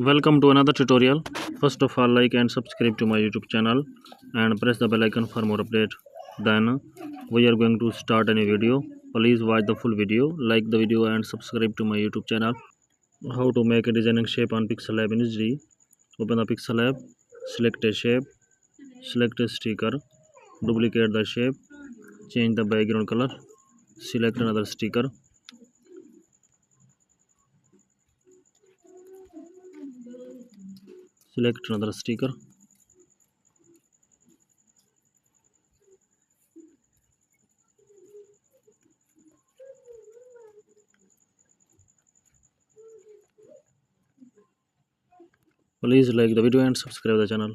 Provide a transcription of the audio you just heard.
Welcome to another tutorial. First of all, like and subscribe to my YouTube channel and press the bell icon for more update. Then we are going to start a new video. Please watch the full video, like the video and subscribe to my YouTube channel. How to make a designing shape on Pixel Lab in HD. Open the Pixel Lab, select a shape, select a sticker, duplicate the shape, change the background color, select another sticker. Select another sticker. Please like the video and subscribe the channel.